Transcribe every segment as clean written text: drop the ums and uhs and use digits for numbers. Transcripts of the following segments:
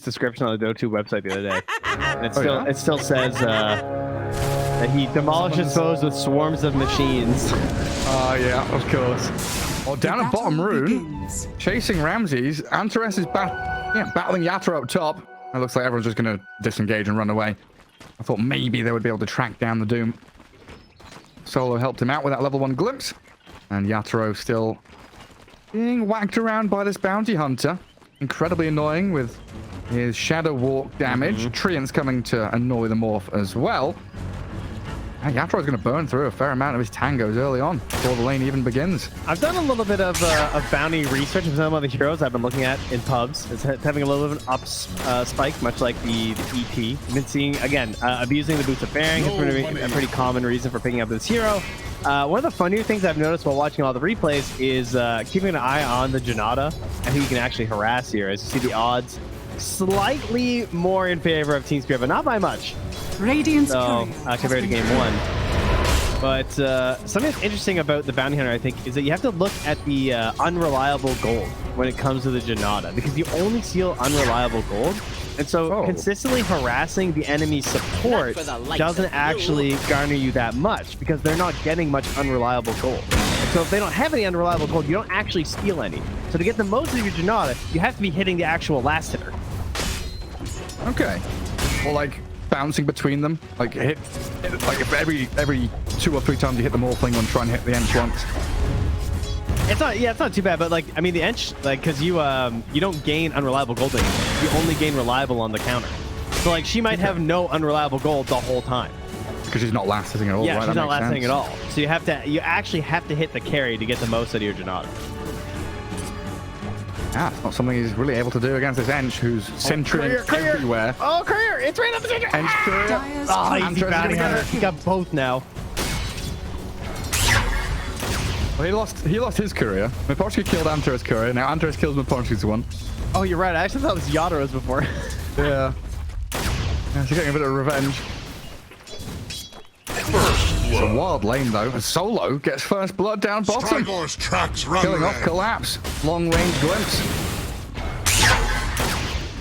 description on the Dota2 website the other day. And it still says that he demolishes foes with swarms of machines. Oh, yeah, of course. Well, down at bottom room, chasing Ramses. Enchantress is battling Yatra up top. It looks like everyone's just going to disengage and run away. I thought maybe they would be able to track down the Doom. Solo helped him out with that level 1 glimpse. And Yatoro still being whacked around by this bounty hunter. Incredibly annoying with his shadow walk damage. Treant's coming to annoy the Morph as well. And Yatoro's going to burn through a fair amount of his tangos early on before the lane even begins. I've done a little bit of bounty research with some of the heroes I've been looking at in pubs. It's having a little bit of an up spike, much like the EP. I've been seeing, again, abusing the boots of bearing has been a pretty common reason for picking up this hero. One of the funnier things I've noticed while watching all the replays is keeping an eye on the Janata and who you can actually harass here. As you see the odds slightly more in favor of TSpirit, but not by much. Radiant's compared to game 1. But something that's interesting about the bounty hunter, I think, is that you have to look at the unreliable gold when it comes to the Janata, because you only steal unreliable gold. And so consistently harassing the enemy support doesn't actually garner you that much, because they're not getting much unreliable gold. And so if they don't have any unreliable gold, you don't actually steal any. So to get the most of your Janata, you have to be hitting the actual last hitter. Okay. Well, like bouncing between them, like hit like if every 2 or 3 times you hit the Morphling one, try and hit the Ench once. It's not too bad, but like, I mean, the Ench, like, because you don't gain unreliable gold anymore. You only gain reliable on the counter. So like, she might have no unreliable gold the whole time. Because she's not last hitting at all. Yeah, right? she's not last hitting at all. So you actually have to hit the carry to get the most out of your Janata. Yeah, it's not something he's really able to do against this Ench, who's sentrying everywhere. Oh, courier! It's right up the sentry! Ench courier. Oh, easy bounty hunter. He got both now. Well, he lost his courier. Miporsky killed Antares' courier. Now Antares kills Miporsky's one. Oh, you're right. I actually thought it was Yataro's before. Yeah. She's getting a bit of revenge. It's a wild lane though. And Solo gets first blood down bottom. Killing off Collapse. Long range glimpse.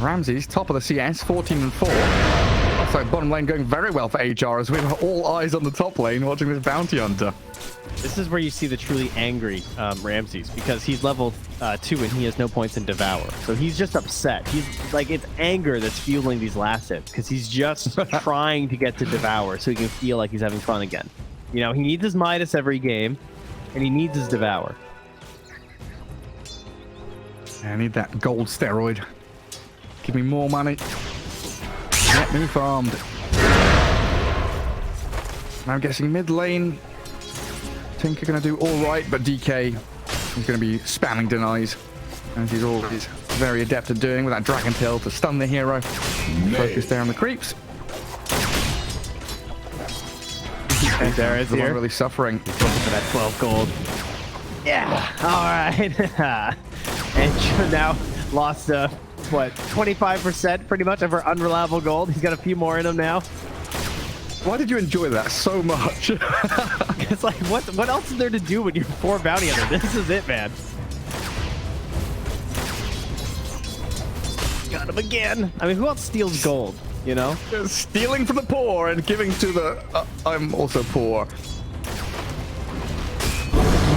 Ramses, top of the CS, 14 and 4. Looks like bottom lane going very well for HR as we have all eyes on the top lane watching this bounty hunter. This is where you see the truly angry Ramses, because he's level 2 and he has no points in Devour. So he's just upset. He's like, it's anger that's fueling these last hits, because he's just trying to get to Devour so he can feel like he's having fun again. You know, he needs his Midas every game, and he needs his Devour. I need that gold steroid. Give me more money. Get me farmed. Now I'm guessing mid lane. Tinker gonna do all right, but DK is gonna be spamming denies, as he's always very adept at doing with that Dragon Tail to stun the hero. Focus there on the creeps. And there is here. Really suffering. Looking for that 12 gold. Yeah. All right. And now lost what, 25% pretty much of her unreliable gold. He's got a few more in him now. Why did you enjoy that so much? It's like, what else is there to do when you're 4 bounty hunter? This is it, man. Got him again. I mean, who else steals gold, you know? Stealing from the poor and giving to the... I'm also poor.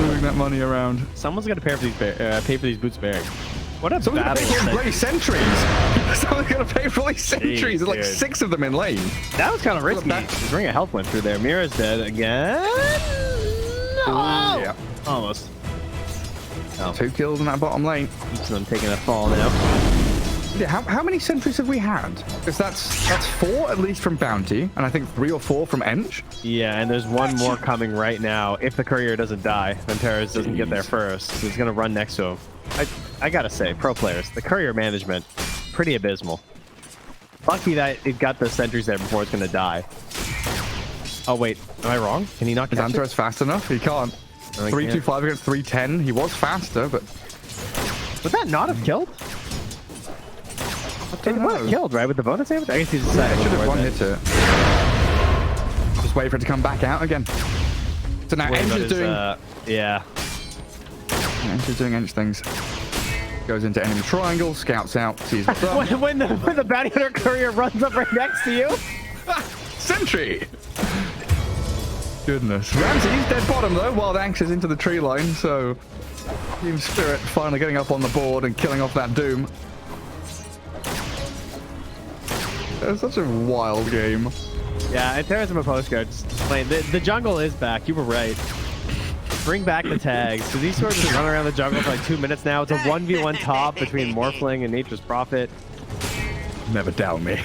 Moving that money around. Someone's got to pay for these boots bearing. What a Someone's battle. Someone's going to pay for bloody sentries. Someone's going to pay for like sentries. There's like 6 of them in lane. That was kind of risky. His ring of health went through there. Mira's dead again. Oh, yeah. Almost. Oh. 2 kills in that bottom lane. Each of them taking a fall now. Yeah, how many sentries have we had? Because that's 4 at least from Bounty, and I think 3 or 4 from Ench. Yeah, and there's one more coming right now. If the courier doesn't die, then Terrace doesn't get there first. So he's going to run next to him. I gotta say, pro players, the courier management, pretty abysmal. Lucky that it got the sentries there before it's gonna die. Oh wait, am I wrong? Can he not catch it? Is Antares fast enough? He can't. 325 against 310. He was faster, but... Would that not have killed? It would have killed, right? With the bonus damage? I guess he's decided. Should have one hit it. Just wait for it to come back out again. So now Ench is doing... yeah. Ench is doing Ench things. Goes into enemy triangle, scouts out, sees what's up. when the bounty hunter courier runs up right next to you. Sentry! Goodness. Ramsey's dead bottom though, Wild Axe is into the tree line, so TSpirit finally getting up on the board and killing off that Doom. It's such a wild game. Yeah, and Terrorism and Postcards playing. The jungle is back. You were right. Bring back the tags. So these swords just run around the jungle for like 2 minutes now. It's a 1v1 top between Morphling and Nature's Prophet. Never doubt me.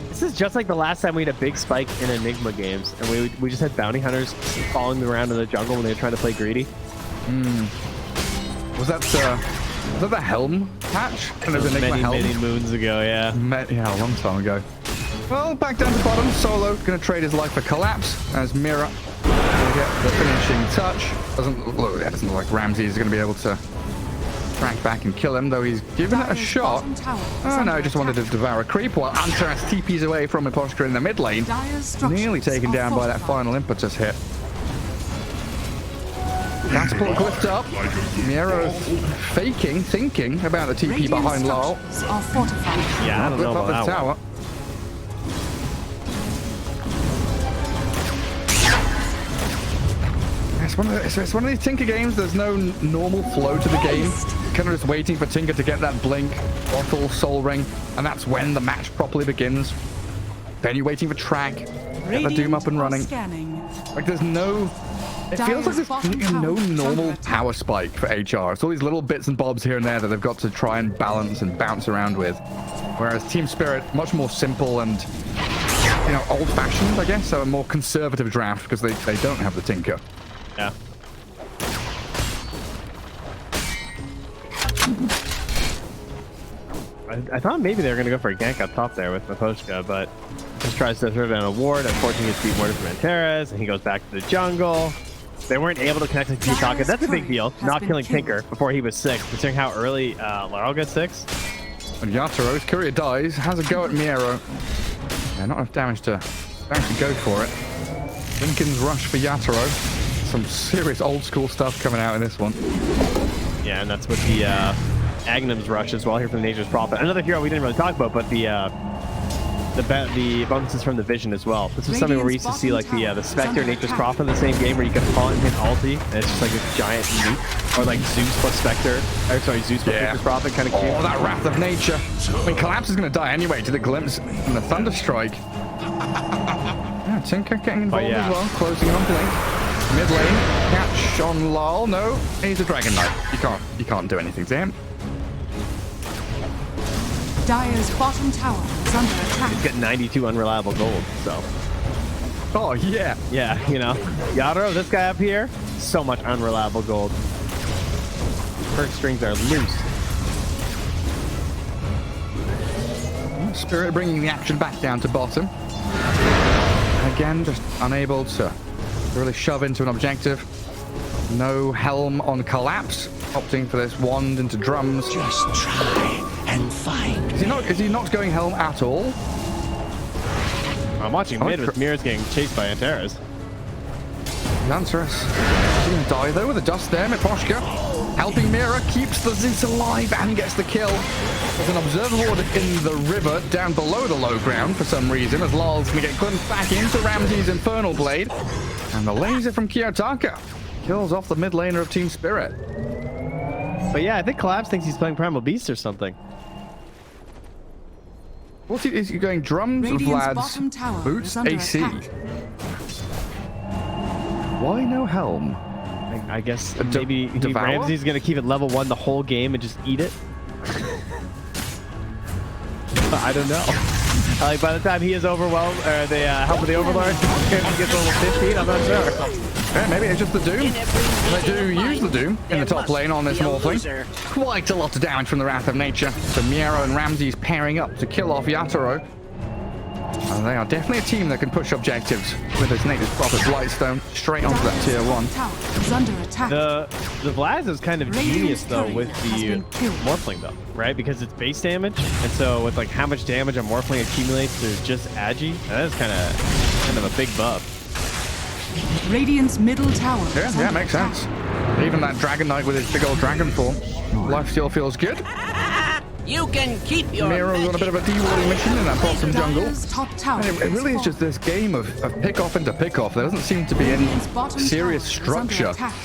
This is just like the last time we had a big spike in Enigma games, and we just had bounty hunters following around in the jungle when they were trying to play greedy. Was that the Helm patch? Kind of Enigma Helm? Many moons ago, yeah. Yeah, a long time ago. Well, back down to bottom. Solo going to trade his life for Collapse as Mira will get the finishing touch. It doesn't look like Ramsey is going to be able to track back and kill him, though he's given it a shot. Oh no, just wanted to devour a creep while Enchantress TPs away from Impostor in the mid lane. Nearly taken down by that final impetus hit. That's pulled Glyphed up. Miro thinking about the TP behind Lyle. Yeah, I don't know about that tower. It's one of these Tinker games. There's no normal flow to the game. Kind of just waiting for Tinker to get that blink, bottle, soul ring, and that's when the match properly begins. Then you're waiting for track, get the Doom up and running. Like there's no... It feels like there's no normal power spike for HR. It's all these little bits and bobs here and there that they've got to try and balance and bounce around with. Whereas TSpirit, much more simple and, you know, old-fashioned, I guess. So a more conservative draft because they don't have the Tinker. Yeah. I thought maybe they were going to go for a gank up top there with Maposhka, but just tries to throw down a ward. Unfortunately, he gets beat warded from Enchantress, and he goes back to the jungle. They weren't able to connect with kiyotaka. That's a big deal. Not killing Tinker before he was 6, considering how early Laurel gets 6. And Yataro's courier dies, has a go at Miero. Yeah, not enough damage to go for it. Lincoln's rush for Yataro. Some serious old school stuff coming out in this one. Yeah, and that's with the Aghanim's rush as well here from Nature's Prophet. Another hero we didn't really talk about, but the bonuses from the Vision as well. This was something where we used to see like the Spectre and Nature's Prophet in the same game where you could call it and hit ulti, and it's just like this giant nuke. Or like Zeus plus Spectre. Or sorry, Zeus plus Nature's Prophet, kind of cute. Oh, that Wrath of Nature. I mean, Collapse is going to die anyway to the Glimpse and the Thunderstrike. Yeah, Tinker getting involved as well, closing on Blink. Mid lane, catch on Lal. No, he's a Dragon Knight. You can't do anything to him. Dire's bottom tower is under attack. He's got 92 unreliable gold, so. Oh, yeah. Yeah, you know. Yataro, this guy up here, so much unreliable gold. Perk strings are loose. Spirit bringing the action back down to bottom. Again, just unable to really shove into an objective. No Helm on Collapse. Opting for this wand into drums. Just try and find. Is he not going Helm at all? I'm watching mid with Mirrors getting chased by Antares. Enchantress. Is he going to die though with the dust there? Miposhka helping Mira, keeps the Zeus alive and gets the kill. There's an observer ward in the river down below the low ground for some reason, as Lal's going to get glimpsed back into Ramsey's Infernal Blade. And the laser from Kiyotaka kills off the mid laner of TSpirit. But yeah, I think Collapse thinks he's playing Primal Beast or something. What's he? Is he going drums, Vlad's boots, AC? Why no Helm? I guess maybe Ramsey's going to keep it level 1 the whole game and just eat it. I don't know. Like by the time he is overwhelmed, or the help of the Overlord gets level 15, I'm not sure. Yeah, maybe it's just the Doom. They do use the Doom in the top lane on this Morphling. Quite a lot of damage from the Wrath of Nature. So Miero and Ramsey's pairing up to kill off Yataro. And they are definitely a team that can push objectives with this Nature's Prophet Blightstone straight onto that tier 1. The Vlad is kind of genius though with the Morphling though, right? Because it's base damage, and so with like how much damage a Morphling accumulates through just Agi, that is kind of a big buff. Radiant's middle tower. Yeah, makes sense. Even that Dragon Knight with his big old dragon form. Life still feels good. You can keep your Miro's on a bit of a de-warding mission in that bottom jungle. Dire's top tower And it really is just this game of pick-off into pick-off. There doesn't seem to be any Radiant's bottom serious tower is under structure. attack.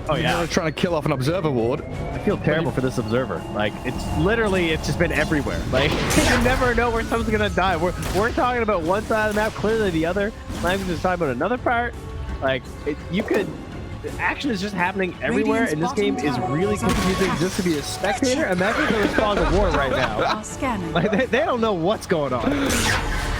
Oh yeah. Miro trying to kill off an observer ward. I feel terrible for this observer. Like it's just been everywhere. Like you never know where someone's gonna die. We're talking about one side of the map, clearly the other. Language is talking about another part. Like action is just happening everywhere, and this game is really confusing just to be a spectator. Imagine the response of war right now. Are scanning. Like they don't know what's going on.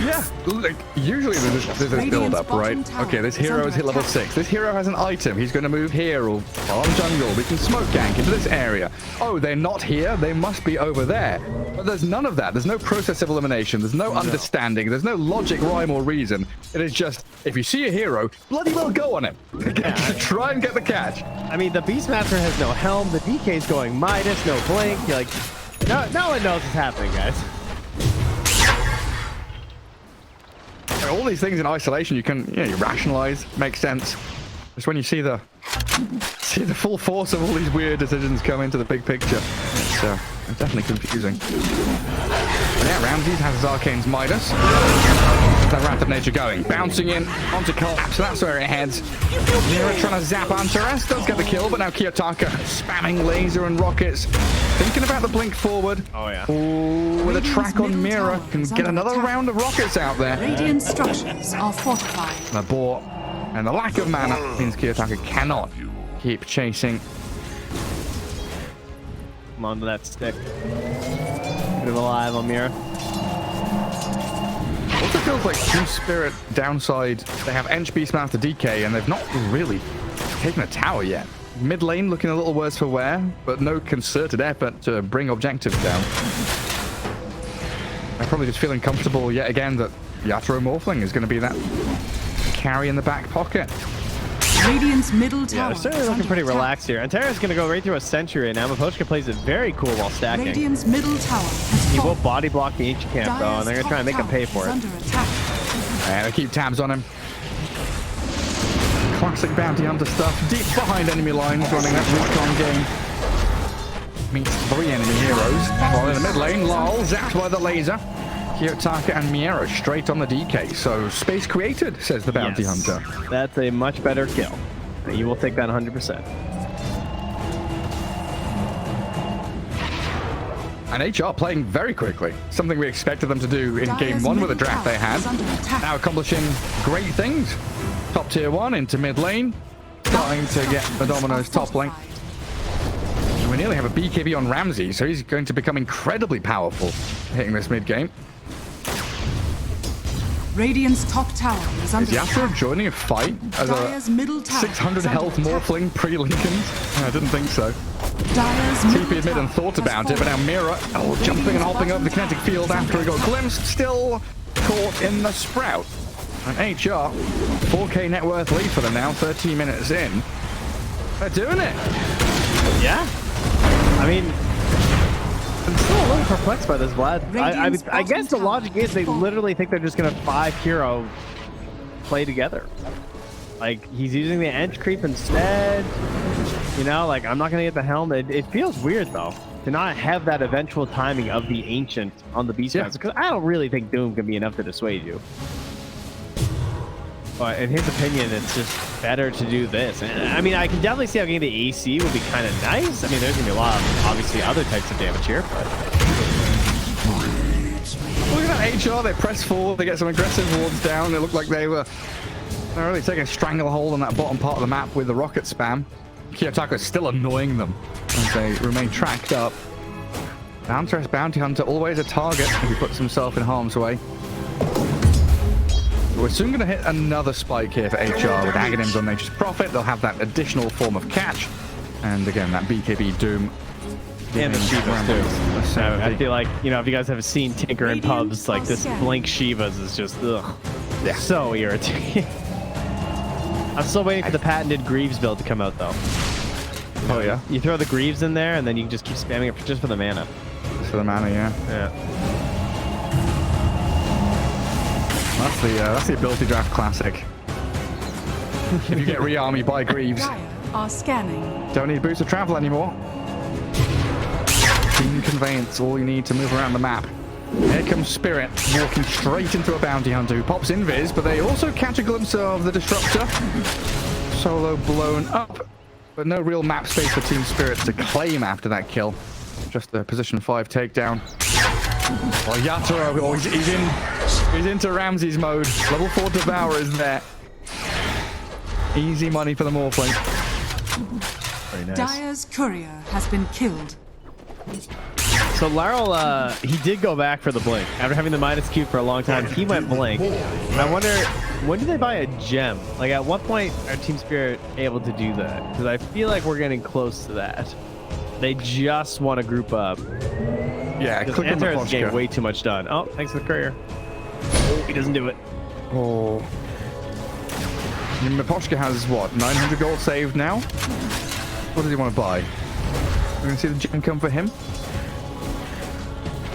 Yeah, like usually there's this build-up, right? Okay, this hero has hit level 6. This hero has an item. He's going to move here or on jungle. We can smoke gank into this area. Oh, they're not here. They must be over there. But there's none of that. There's no process of elimination. There's no understanding. There's no logic, rhyme, or reason. It is just, if you see a hero, bloody well go on him. Try and get the catch. I mean, the Beastmaster has no helm. The DK's going Midas, no blink. You're like, no one knows what's happening, guys. All these things in isolation, you can, you rationalize, makes sense. Just when you see the full force of all these weird decisions come into the big picture, it's definitely confusing. But yeah, Ramses has his Arcane's Midas. That Wrath of Nature going, bouncing in onto Collapse, so that's where it heads. Mira trying to zap Enchantress, does get the kill, but now Kiyotaka spamming laser and rockets. Thinking about the blink forward. Oh yeah. Ooh, with a track on Mira, can get another round of rockets out there. Radiant structures are fortified. The bore and the lack of mana means Kiyotaka cannot keep chasing. Come on to that stick. Keep him alive on Mira. Also feels like TSpirit downside. They have Ench Beastmaster DK, and they've not really taken a tower yet. Mid lane looking a little worse for wear, but no concerted effort to bring objectives down. I'm probably just feeling comfortable yet again that Yatoro Morphling is going to be that carry in the back pocket. Radiant's middle tower. Yeah, they're certainly looking pretty relaxed here. And Terra's going to go right through a Sentry right now. Mapochka plays it very cool while stacking. Radiant's middle tower has He will fallen. body block the ancient camp though, and they're going to try and make him pay for it. Under attack. And they keep tabs on him. Classic bounty hunter stuff. Deep behind enemy lines, running that recon game. Meets 3 enemy heroes. While in the mid lane, Lol zapped by the laser. Kiyotaka and Miera straight on the DK. So space created, says the bounty hunter. That's a much better kill. You will take that 100%. And HR playing very quickly. Something we expected them to do in game 1 with the draft they had. Now accomplishing great things. Top tier 1 into mid lane. Starting to get the Domino's top lane. And we nearly have a BKB on Ramsey, so he's going to become incredibly powerful hitting this mid game. Radiant's top tower is under Is Yasuo attack. joining a fight as Dire's a middle tower 600 is health under attack. Morphling pre-Lincolns? I didn't think so. Dire's TP middle admitted and tower thought has about it, but now fallen. Mira, jumping and hopping over the kinetic field after he got glimpsed, still caught in the sprout. And HR, 4K net worth lead for them now, 13 minutes in. They're doing it. Yeah. I mean, I'm still a little perplexed by this, Vlad. I guess the logic is they literally think they're just going to 5 hero play together. Like, he's using the Ench creep instead. You know, like, I'm not going to get the helm. It feels weird, though, to not have that eventual timing of the Ancient on the Beastmaster. Because I don't really think Doom can be enough to dissuade you. But in his opinion, it's just better to do this. And, I mean, I can definitely see how getting the AC would be kind of nice. I mean, there's going to be a lot of, obviously, other types of damage here, but... Look at that HR, they press forward, they get some aggressive wards down. It looked like they're really taking a stranglehold on that bottom part of the map with the rocket spam. Kiyotaka is still annoying them as they remain tracked up. Enchantress Bounty Hunter, always a target if he puts himself in harm's way. We're soon going to hit another spike here for HR with Aghanims on Nature's Prophet. They'll have that additional form of catch. And again, that BKB Doom. And the Shivas, too. So I feel like, you know, if you guys have seen Tinker in pubs, like this blink Shivas is just, ugh, so irritating. I'm still waiting for the patented Greaves build to come out, though. Oh, yeah? You throw the Greaves in there, and then you can just keep spamming it just for the mana. Just for the mana, yeah. Yeah. That's the ability draft classic. If you get re-army by Greaves, are scanning. Don't need boots of travel anymore. Team conveyance, all you need to move around the map. Here comes Spirit, walking straight into a bounty hunter who pops invis, but they also catch a glimpse of the disruptor. Solo blown up, but no real map space for Team Spirit to claim after that kill. Just a position 5 takedown. Oh, Yatoro, oh, he's into Ramses mode. Level 4 Devourer is there. Easy money for the Morphling. Very nice. Dire's courier has been killed. So Laryl, he did go back for the blink. After having the minus Q for a long time, he went blink. I wonder, when do they buy a gem? Like, at what point are Team Spirit able to do that? Because I feel like we're getting close to that. They just want to group up. Yeah, click on the Enchantress is getting way too much done. Oh, thanks for the courier. Oh, he doesn't do it. Oh. Miposhka has, what, 900 gold saved now? What does he want to buy? We're going to see the gem come for him?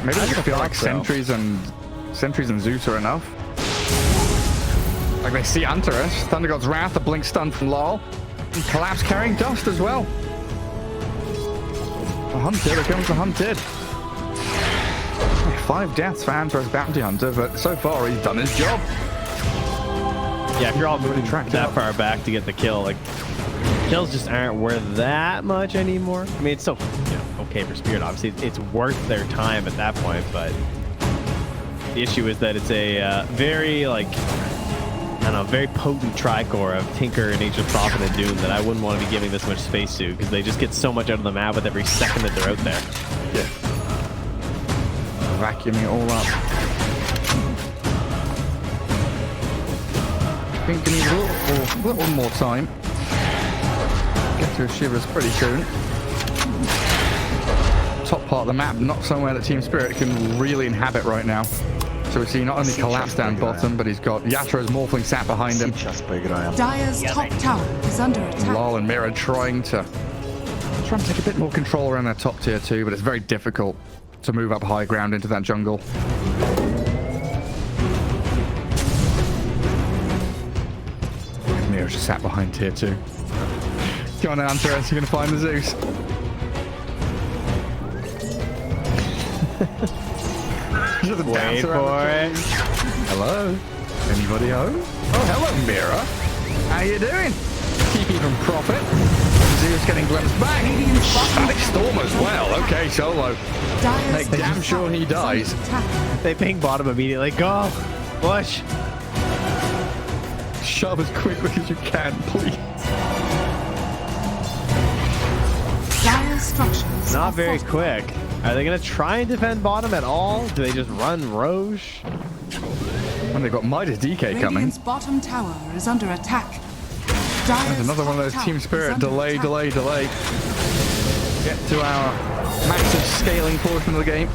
Maybe I feel like sentries and Zeus are enough. Like they see Enchantress, Thunder God's Wrath, a blink stun from Lol, and Collapse carrying dust as well. The hunted, here comes the hunted. 5 deaths for Enchantress Bounty Hunter, but so far he's done his job. Yeah, if you're all moving that far back to get the kill, like, kills just aren't worth that much anymore. I mean, it's still, you know, okay for Spirit, obviously. It's worth their time at that point, but the issue is that it's a very, like, I don't know, very potent tricore of Tinker and Ancient Prophet and Doom that I wouldn't want to be giving this much space to, because they just get so much out of the map with every second that they're out there. Yeah. Vacuuming it all up. I think we need a little more time. Get to Shivers pretty soon. Top part of the map, not somewhere that Team Spirit can really inhabit right now. So we see not only Collapse down bottom, but he's got Yatoro's Morphling sat behind him. Dire's top tower is under attack. Lol and Mira trying to take a bit more control around their top tier 2, but it's very difficult to move up high ground into that jungle. Mira's just sat behind tier 2. Come on then, Enchantress, you're gonna find the Zeus. Wait for it. Hello? Anybody home? Oh, hello, Mira. How you doing? Keep even Prophet. Zeus getting glimpsed back. Static Storm as well. Okay, Solo. Make damn sure he dies. They ping bottom immediately. Go! Push! Shove as quickly as you can, please. Dire structures. Not very quick. Are they going to try and defend bottom at all? Do they just run Roche? And they've got Midas DK coming. Radiant's bottom tower is under attack. There's another one of those Team Spirit delay. Get to our massive scaling portion of the game.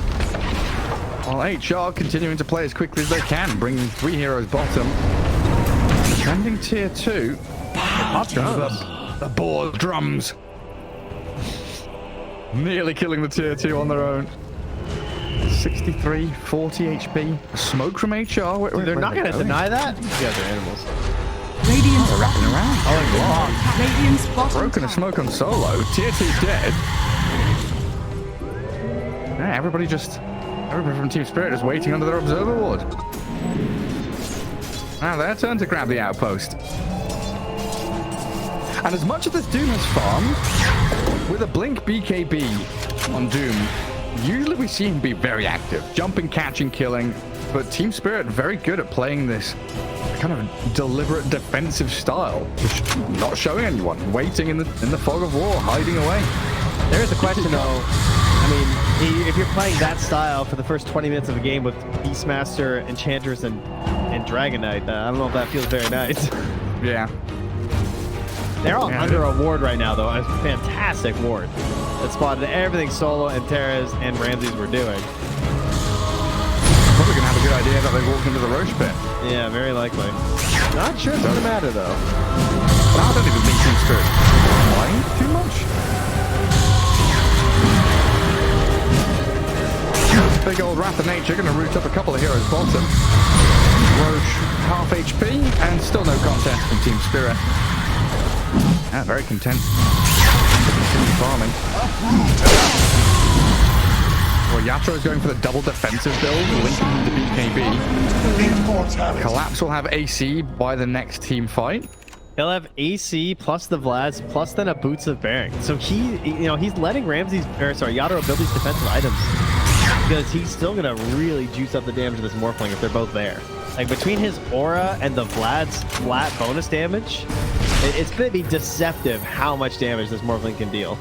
While HR continuing to play as quickly as they can, bringing 3 heroes bottom. Trending tier 2. Up the boar drums. Nearly killing the tier 2 on their own. 63, 40 HP. A smoke from HR. They're not going to deny that? You guys are animals. Radiant's wrapping around. Oh, Radiant's bottom Broken a smoke on Solo. Tier 2 dead. Yeah, everybody from Team Spirit is waiting under their observer ward. Now their turn to grab the outpost. And as much as this Doom has farmed, with a Blink BKB on Doom, usually we see him be very active. Jumping, catching, killing. But Team Spirit very good at playing this kind of deliberate defensive style. Just not showing anyone. Waiting in the fog of war, hiding away. There is a question though. I mean, if you're playing that style for the first 20 minutes of a game with Beastmaster, Enchantress, and Dragon Knight, I don't know if that feels very nice. Yeah. They're all under a ward right now, though. A fantastic ward that spotted everything Solo and Terra's and Ramses were doing. Probably gonna have a good idea that they walked into the Roche pit. Yeah, very likely. Not sure it's gonna matter though. No, I don't even think Team Spirit mind too much. Big old Wrath of Nature gonna root up a couple of heroes bottom. Roche half HP and still no contest from Team Spirit. Yeah, very content. Farming. Well, Yatra is going for the double defensive build, linking him to BKB. Collapse will have AC by the next team fight. He'll have AC plus the Vlads plus then a Boots of Bearing. So he's letting Yatra build these defensive items because he's still gonna really juice up the damage of this Morphling if they're both there. Like between his aura and the Vlad's flat bonus damage, it's gonna be deceptive how much damage this Morphling can deal.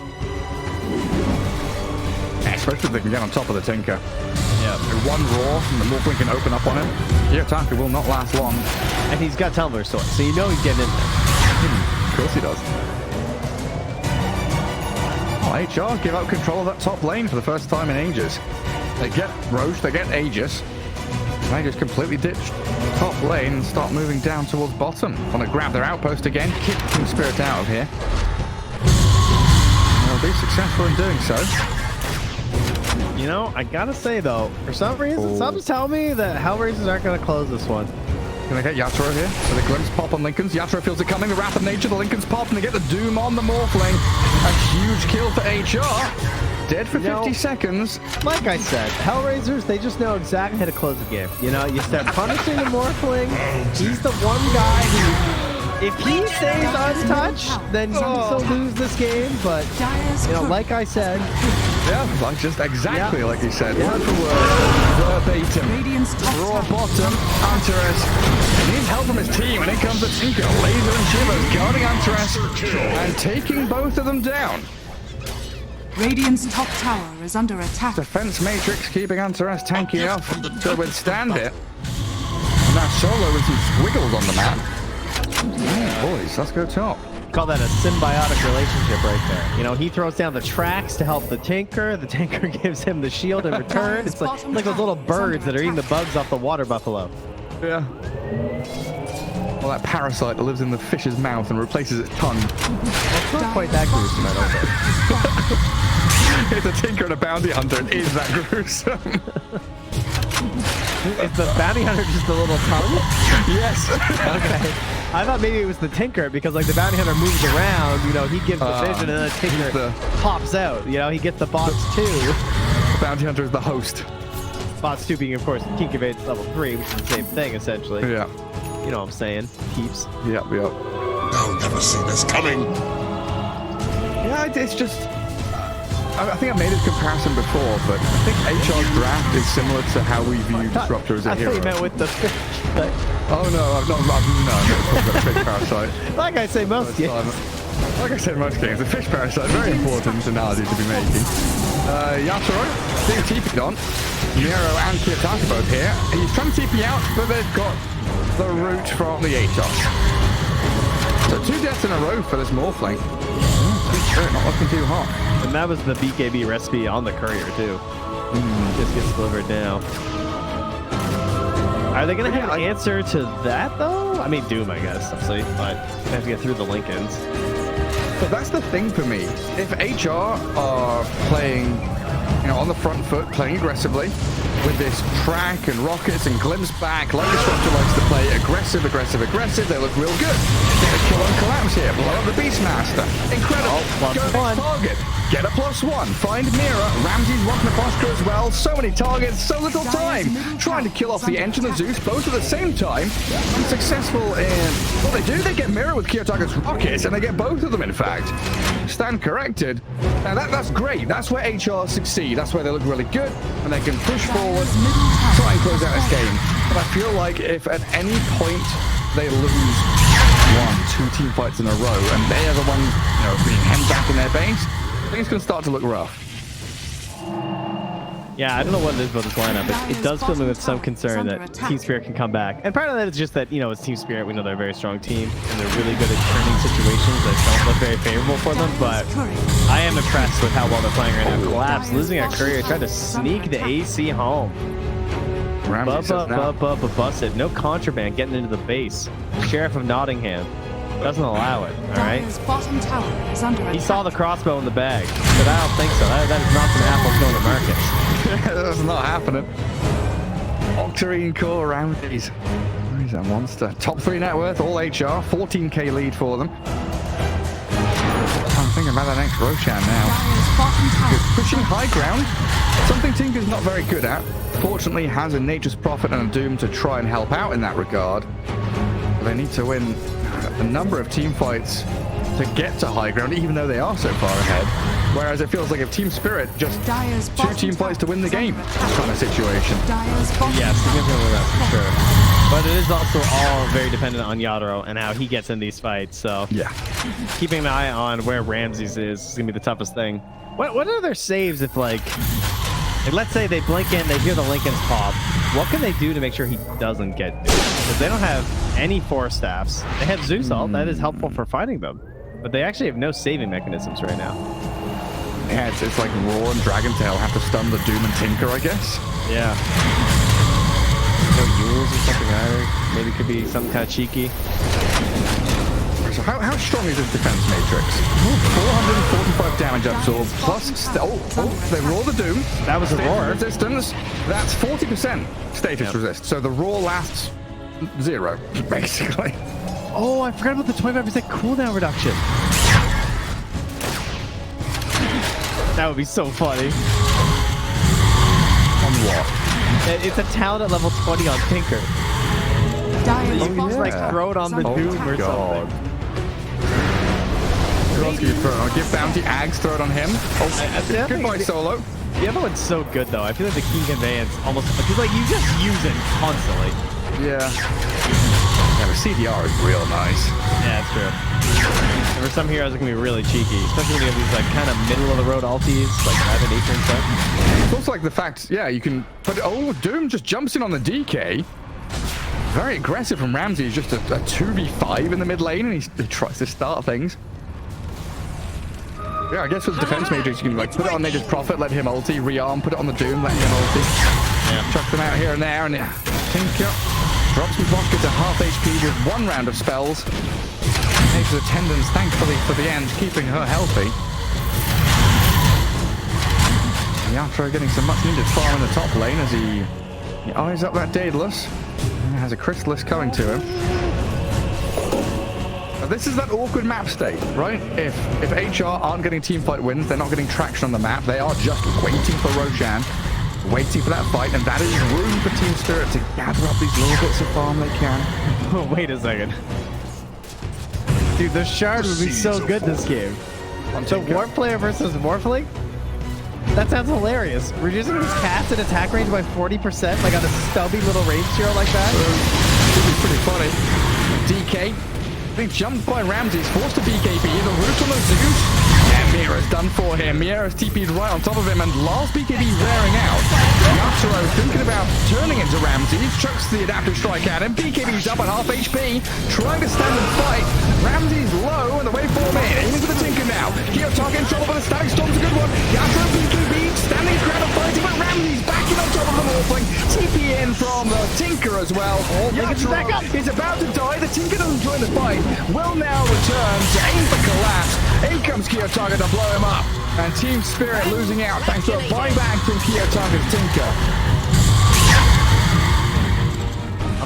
Especially if they can get on top of the Tinker. Yeah. One roar and the Morphling can open up on him. Kiyotaka will not last long. And he's got Tumbler Sword, so you know he's getting in there. Of course he does. Well, HR give up control of that top lane for the first time in ages. They get Roche, they get Aegis. They just completely ditch top lane and start moving down towards bottom. Want to grab their outpost again, kick TSpirit out of here. They'll be successful in doing so. You know, I gotta say though, for some reason, something's telling me that Hellraisers aren't gonna close this one. Can they get Yatra here? So the glimpse pop on Lincolns. Yatra feels it coming. The Wrath of Nature. The Lincolns pop and they get the Doom on the Morphling. A huge kill for HR. Dead for 50 seconds. Like I said, Hellraisers, they just know exactly how to close the game. You know, you start punishing the Morphling. He's the one guy who, if he stays untouched, then he'll lose this game. But, you know, like I said, yeah, like just exactly like you said. Yeah. Word for word, verbatim. Raw bottom, Enchantress. He needs help from his team, and in comes the Tinker. Laser and Shivers guarding Enchantress and taking both of them down. Radiant's top tower is under attack. Defense Matrix keeping Enchantress tanky enough to withstand it. And now Solo with some squiggles on the map. Boys, let's go top. Call that a symbiotic relationship right there. You know, he throws down the tracks to help the Tinker gives him the shield in return. It's like those little birds that are eating the bugs off the water buffalo. Yeah. Well, that parasite that lives in the fish's mouth and replaces its tongue. It's not quite that gruesome, I don't think. It's a Tinker and a bounty hunter. It is that gruesome. Is the bounty hunter just a little tongue? Yes. Okay. I thought maybe it was the Tinker because like the bounty hunter moves around, you know, he gives the vision and then the Tinker pops out. You know, he gets the bots too. The bounty hunter is the host. Bots 2 being, of course, King of Aids level 3, which is the same thing essentially. Yeah. You know what I'm saying, peeps. Yep. They'll never see this coming. Yeah, it's just. I think I made this comparison before, but I think HR's draft is similar to how we view Disruptor as a hero. I thought you meant with the fish. But... Oh no, I'm not talking about the fish parasite. Like I say most games. Like I said most games, the fish parasite, very important analogy to be making. Yatoro, being TP'd on. Nero and Kiyotaka both here. He's trying to TP out, but they've got the root from the Atos. So 2 deaths in a row for this Morphling. Not looking too hot. And that was the BKB recipe on the courier too. Just gets delivered now. Are they gonna have an answer to that though? I mean, Doom, I guess, obviously, but they have to get through the Lincolns. But that's the thing for me. If HR are playing, you know, on the front foot, playing aggressively, with this track and rockets and glimpse back, like Disruptor likes to play aggressive, they look real good. Get a kill on Collapse here, blow up the Beastmaster. Incredible. Go next target. Get a +1. Find Mira. Ramsey's rocking the posture as well. So many targets, so little time. Trying to kill off the Engine and Zeus both at the same time. Unsuccessful in... Well, they do. They get Mira with Kiyotaka's rockets, and they get both of them, in fact. Stand corrected. Now, that's great. That's where HR succeed. That's where they look really good, and they can push forward, try and close out this game. But I feel like if at any point they lose 1, 2 team fights in a row, and they are the ones, you know, being hemmed back in their base, things can start to look rough. Yeah, I don't know what it is about this lineup. It does fill me with some concern that TSpirit can come back. And part of that is just that, you know, it's TSpirit. We know they're a very strong team, and they're really good at turning situations that don't look very favorable for them. But I am impressed with how well they're playing right now. Collapse, losing a courier, tried to sneak the AC home. Busted. No contraband getting into the base. Sheriff of Nottingham doesn't allow it, all right? He saw the crossbow in the bag, but I don't think so. That is not going to happen going to market. That's not happening. Octarine Core Ramses. He's a monster. Top 3 net worth, all HR. 14k lead for them. Thinking about that next Roshan now. Dire's bottom tower. Pushing high ground, something Tinker's not very good at. Fortunately, has a Nature's Prophet and a Doom to try and help out in that regard. But they need to win a number of team fights to get to high ground, even though they are so far ahead. Whereas it feels like if TSpirit just Dire's 2 bottom team fights to win the tower is game under attack. kind of situation. Dire's bottom Yeah, tower significantly less for is sure. falling. But it is also all very dependent on Yadro and how he gets in these fights. So Yeah. keeping an eye on where Ramses is gonna be the toughest thing. What are their saves if like let's say they blink in, they hear the Lincoln's pop. What can they do to make sure he doesn't get duped? Because they don't have any force staffs. They have Zeus ult, that is helpful for fighting them. But they actually have no saving mechanisms right now. Yeah, it's like Raw and Dragon Tail have to stun the Doom and Tinker, I guess. Yeah. No Yules or something either. Maybe it could be something kind of cheeky. So how strong is this defense matrix? 445 damage absorbed, plus... they roar the Doom. That was a Status roar. resistance. That's 40% status resist. So the roar lasts 0, basically. Oh, I forgot about the 25% cooldown reduction. That would be so funny. On what? It's a talent at level 20 on Tinker. Dire's You can just like throw it on the Oh Doom my or God. something. Who else can you throw it on? Give Bounty Ags, throw it on him. Oh, I goodbye, think- Solo. The other one's so good though. I feel like the Keen Conveyance almost because like you just use it constantly. Yeah. Yeah, the CDR is real nice. Yeah, it's true. And for some heroes, it can be really cheeky, especially when you have these like kind of middle of the road ultis, like Rabbit Nature and stuff. It's also like the fact, yeah, you can. But Doom just jumps in on the DK. Very aggressive from Ramsey. He's just a 2v5 in the mid lane, and he tries to start things. Yeah, I guess with the defense matrix, you can like put it on Nature's Prophet, let him ulti, rearm, put it on the Doom, let him ulti. Yeah. Chuck them out here and there, and Tinker drops his Vodka to half HP with 1 round of spells. Nature's attendance, thankfully for the end, keeping her healthy. Yatra getting some much needed farm in the top lane as he eyes up that Daedalus. And has a Chrysalis coming to him. Now this is that awkward map state, right? If HR aren't getting teamfight wins, they're not getting traction on the map. They are just waiting for Roshan, waiting for that fight, and that is room for TSpirit to gather up these little bits of farm they can. Oh, wait a second. Dude, the shard would be so good this game. So Warp player versus Morphling? That sounds hilarious. Reducing his cast and attack range by 40%, like on a stubby little range hero like that? This is pretty funny. DK being jumped by Ramses, forced to BKB, the root on the Zeus, and Mira's done for him. Mira's TP'd right on top of him, and last BKB wearing out. Yatoro thinking about turning into Ramses, chucks the adaptive strike at him, BKB's up at half HP, trying to stand and fight. Ramses low, and the waveform in, aiming for the Tinker now. Kiyotaka in trouble, but the Static Storm's a good one. Yatoro BKB, standing ground and fighting, but Ramses backing on top of the Morphling. TP in from the Tinker as well. Yatoro is about to die, the Tinker doesn't join the fight. Will now return to aim for collapse. In comes Kiyotaka to blow him up. And TSpirit losing out thanks to a buyback from Kiyotaka's Tinker.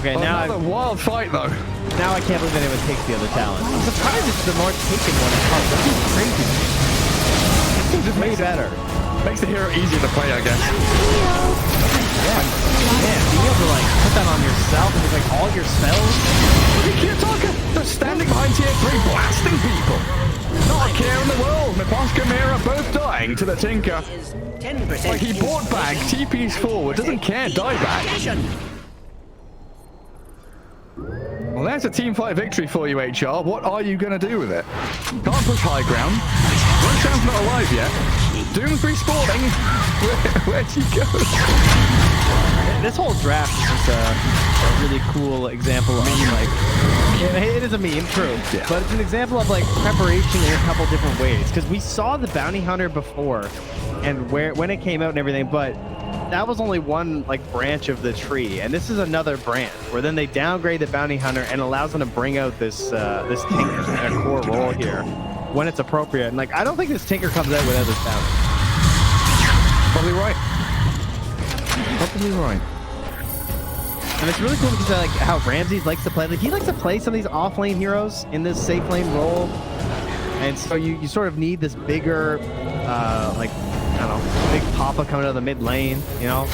Okay, now Another wild fight though. now I can't believe anyone takes the other talent. I'm surprised it's the more taken one. That's crazy. This seems just way better. Makes the hero easier to play, I guess. Yeah, being able to like put that on yourself and just like all your spells. Look at Kiyotaka, just standing behind tier 3, blasting people. Not a care in the world. Naposka and Mira both dying to the Tinker. Is 10% Like he bought back, TP's forward, doesn't care, die back. Well, there's a team fight victory for you, HR. What are you going to do with it? Can't push high ground. Roshan's not alive yet. Doom's respawning. Where'd you go? This whole draft is just a really cool example of like, it is a meme, true, Yeah. but it's an example of like preparation in a couple different ways. Because we saw the Bounty Hunter before, and when it came out and everything, but that was only one like branch of the tree, and this is another branch where then they downgrade the Bounty Hunter and allows them to bring out this this Tinker in their core role here when it's appropriate. And like, I don't think this Tinker comes out without this Bounty. Probably right. Probably right. And it's really cool because I like how Ramses likes to play. Like he likes to play some of these off-lane heroes in this safe lane role. And so you sort of need this bigger, like, I don't know, big papa coming out of the mid lane, you know?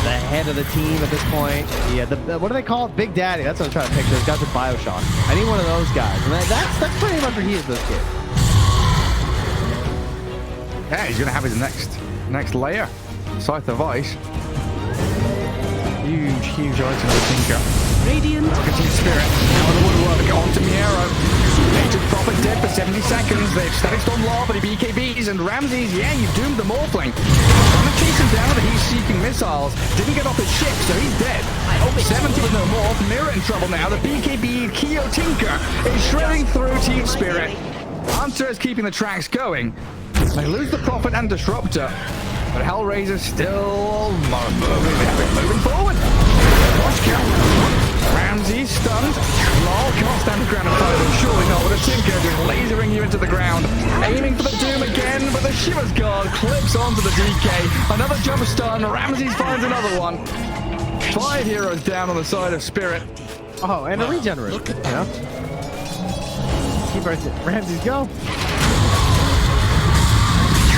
The head of the team at this point. Yeah, what do they call it? Big Daddy. That's what I'm trying to picture. Those guys with Bioshock. I need one of those guys. And that's pretty much what he is this game. Yeah, he's going to have his next layer. Scythe of Ice. Huge item of the Tinker. Radiant. Look at TSpirit. Now the woodwork onto Miero. Nature's Prophet dead for 70 seconds. They've Static Storm Law for the BKBs and Ramses. Yeah, you've doomed the Morphling. Trying to chase him down, but he's seeking missiles. Didn't get off his ship, so he's dead. 70 with no more. Mirror in trouble now. The BKB kiyotaka is shredding through TSpirit. Hunter is keeping the tracks going. They lose the Prophet and Disruptor, but Hellraiser's still moving forward. Watch count. Ramsey stunned. Lol can't stand the ground and fight him. Surely not with a Tinker just lasering you into the ground. Aiming for the Doom again, but the Shiver's Guard clips onto the DK. Another jump stun. Ramsey finds another one. 5 heroes down on the side of Spirit. Oh, and a regenerate. Look at that. Keep Ramses go.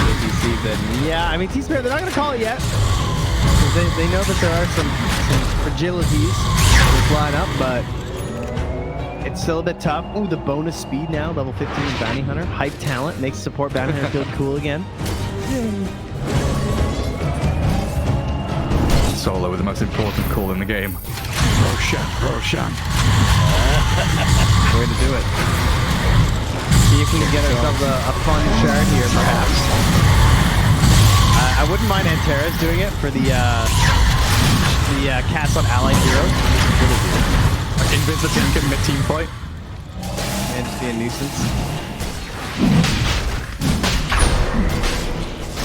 DPC then. Yeah, I mean, TSpirit, they're not going to call it yet. They know that there are some fragilities in this lineup, but it's still a bit tough. Ooh, the bonus speed now, level 15 Bounty Hunter. Hype talent makes support Bounty Hunter feel cool again. Solo with the most important call in the game. Roshan. Way to do it. See if we can get ourselves a fun shard here, perhaps. I wouldn't mind Enchantress doing it for the cast on allied heroes. Invis the Tinker mid-team fight. And just be a nuisance.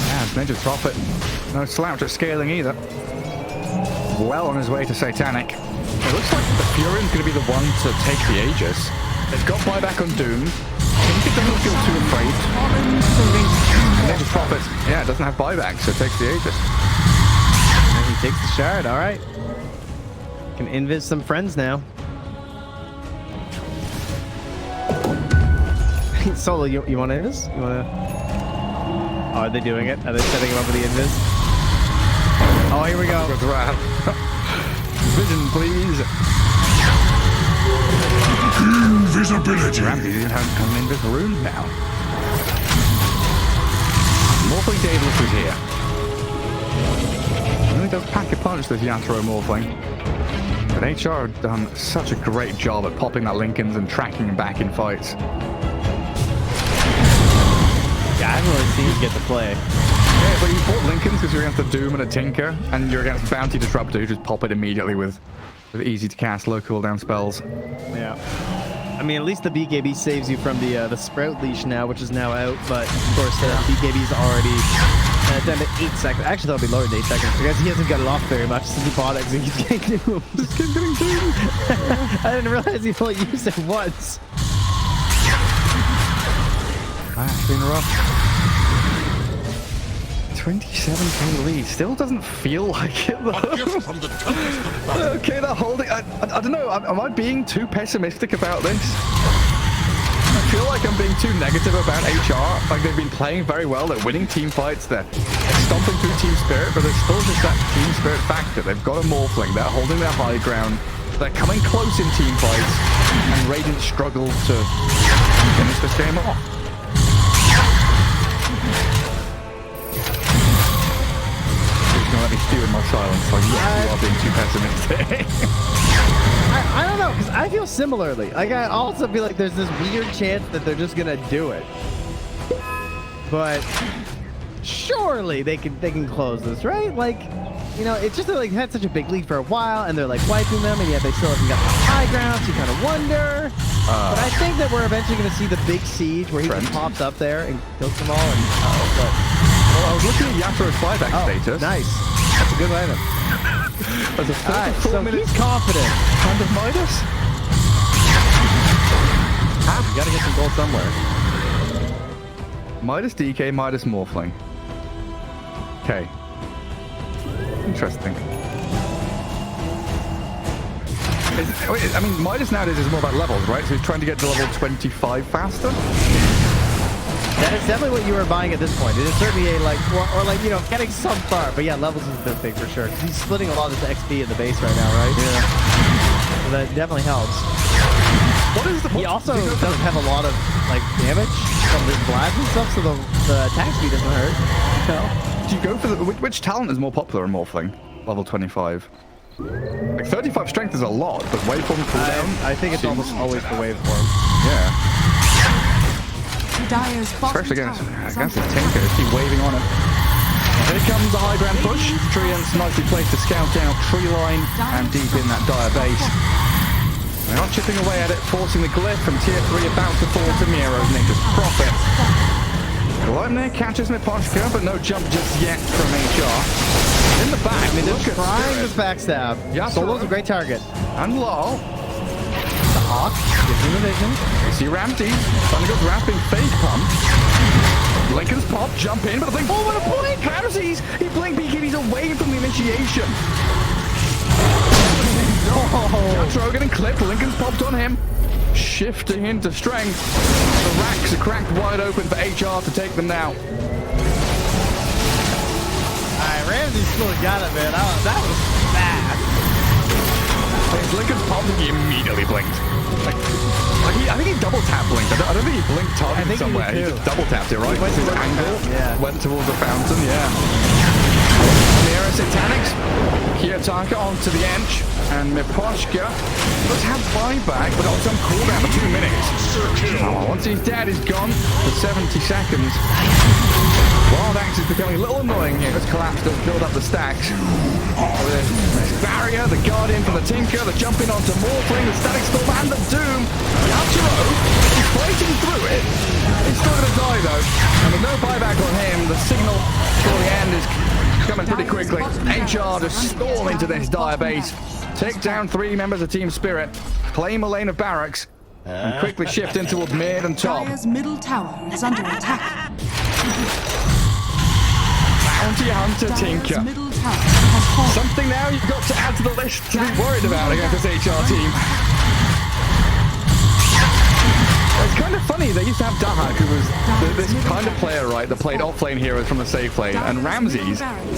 Yeah, it's Nature's Prophet. No slouch at scaling either. Well on his way to Satanic. It looks like the Fury's going to be the one to take the Aegis. They've got buyback on Doom. Tinker doesn't feel too afraid. Nature's Prophet, yeah, doesn't have buyback, so takes the Aegis. And he takes the shard, alright. Can invis some friends now. Solo, you want invis? You want to... Oh, are they doing it? Are they setting him up with the invis? Oh, here we go. Vision, please. Invisibility. Ramsey doesn't have an invis rune now. Morphling Daedalus is here. He really does pack a punch, this Yatoro Morphling. But HR have done such a great job at popping that Lincolns and tracking him back in fights. Yeah, I haven't really seen him get to play. Yeah, but you fought Lincolns because you're against a Doom and a Tinker, and you're against Bounty Disruptor, who just pop it immediately with easy to cast low cooldown spells. Yeah. I mean, at least the BKB saves you from the Sprout leash now, which is now out. But of course, the BKB's already down to 8 seconds. Actually, that'll be lower than 8 seconds because he hasn't got it off very much since he bought it. Because he keeps getting Doom. Just keeps getting Doom. I didn't realize he only used it once. It's been rough. 27k lead. Still doesn't feel like it, though. Okay, they're holding... I don't know. Am I being too pessimistic about this? I feel like I'm being too negative about HR. Like, they've been playing very well. They're winning team fights. They're stomping through TSpirit, but there's still just that TSpirit factor. They've got a Morphling. They're holding their high ground. They're coming close in team fights. And Radiant struggle to finish this game off. Let me stew in my silence. Like, yes, you are being too pessimistic. I don't know, because I feel similarly. Like, I also feel like there's this weird chance that they're just gonna do it. But surely they can close this, right? Like, you know, it's just like had such a big lead for a while, and they're like wiping them, and yet they still haven't got the high ground. So you kind of wonder. But I think that we're eventually gonna see the big siege where he just pops up there and kills them all. And well, I was looking at Yatoro's buyback status. Nice. That's a good item. There's a 44 so minutes he's confident. Hand of Midas. You gotta get some gold somewhere. Midas DK, Midas Morphling. Okay. Interesting. I mean, Midas nowadays is more about levels, right? So he's trying to get to level 25 faster. That is definitely what you were buying at this point. It is certainly a like, or like, you know, getting some far. But yeah, levels is the thing for sure. Because he's splitting a lot of this XP in the base right now, right? Yeah. So that definitely helps. He also doesn't have a lot of like damage from his blast and stuff, so the attack speed doesn't hurt. No. Do you go for which talent is more popular in Morphling? Level 25. Like 35 strength is a lot, but waveform cooldown. I think it's almost always the waveform. Yeah. Dyer's Especially against the Tinker, just keep waving on it. Here comes the high ground push. Treants nicely placed to scout out tree line and deep in that Dire base. They are chipping away at it, forcing the glyph from tier 3 about to fall to Miro's Ninja's Prophet. Lightning catches Miposhka, but no jump just yet from HR. In the back, I mean, they're look trying this backstab. Yeah, Solo's a great target. And Lol. The Hawk gives him the vision. You see Ramsey trying to go grabbing fake pump. Lincoln's pop, jump in, but I think, oh, what a blink! Ramsey's, he blinked because he's away from the initiation. Oh, Yatro getting clipped, Lincoln's popped on him. Shifting into strength. The racks are cracked wide open for HR to take them now. Alright, Ramsey still got it, man. That was bad. Lincoln's popped and he immediately blinked. I think he double tap blinked. I don't think he blinked targeted somewhere. He just double tapped it, right? His angle went towards the fountain, yeah. Mira Satanics, Kiyotaka onto the Ench, and Miposhka does have buyback, but on some cooldown for 2 minutes. Oh, once he's dead, he's gone for 70 seconds. Wild Axe is becoming a little annoying here as Collapse does build up the stacks. There's Barrier, the Guardian from the Tinker, the jumping onto Morphling, the Static Storm, and the Doom. Yatro is fighting through it. He's still going to die though, and with no buyback on him, the signal for the end is coming pretty quickly. HR just storm into this Dire base, take down 3 members of TSpirit, claim a lane of barracks, and quickly shift into mid and top. Dyer's middle tower is under attack. Bounty Hunter Tinker. Middle tower has fallen. Something now you've got to add to the list to be worried about against this HR team. It's kind of funny, they used to have Dahak, who was this kind of player, right, that played off-lane heroes from the safe lane, and Ramses,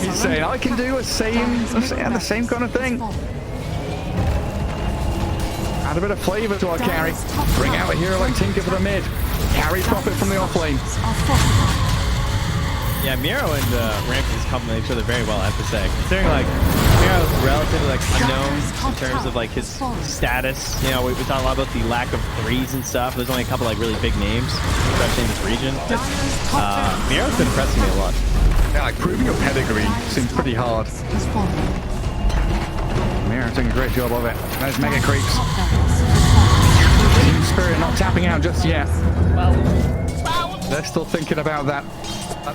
he's saying, I can do the same kind of thing. Add a bit of flavor to our carry. Bring out a hero like Tinker for the mid. Carry profit from the off-lane. Yeah, Miro and Ramses complement each other very well, I have to say. Considering, like, Miro's relatively, like, unknown in terms of, like, his status. You know, we talk a lot about the lack of threes and stuff. There's only a couple, like, really big names, especially in this region. Miro's been impressing me a lot. Yeah, like, proving your pedigree seems pretty hard. Miro doing a great job of it. There's Mega Creeps. TSpirit not tapping out just yet. They're still thinking about that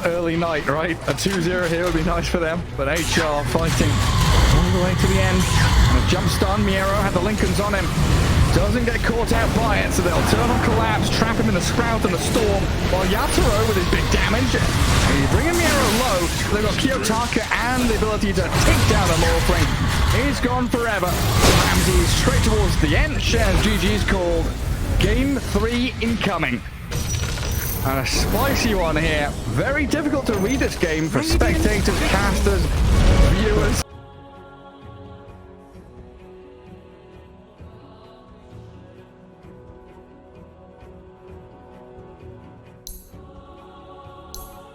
early night, right? A 2-0 here would be nice for them, but HR fighting all the way to the end. And a jump stun, Miero had the Lincolns on him. Doesn't get caught out by it, so they'll turn on Collapse, trap him in the Sprout and the Storm, while Yatoro with his big damage. He's bringing Miero low. They've got Kiyotaka and the ability to take down a Morphling. He's gone forever. Ramsey straight towards the end. Shares GG's called. Game 3 incoming. And a spicy one here. Very difficult to read this game for spectators, casters, viewers.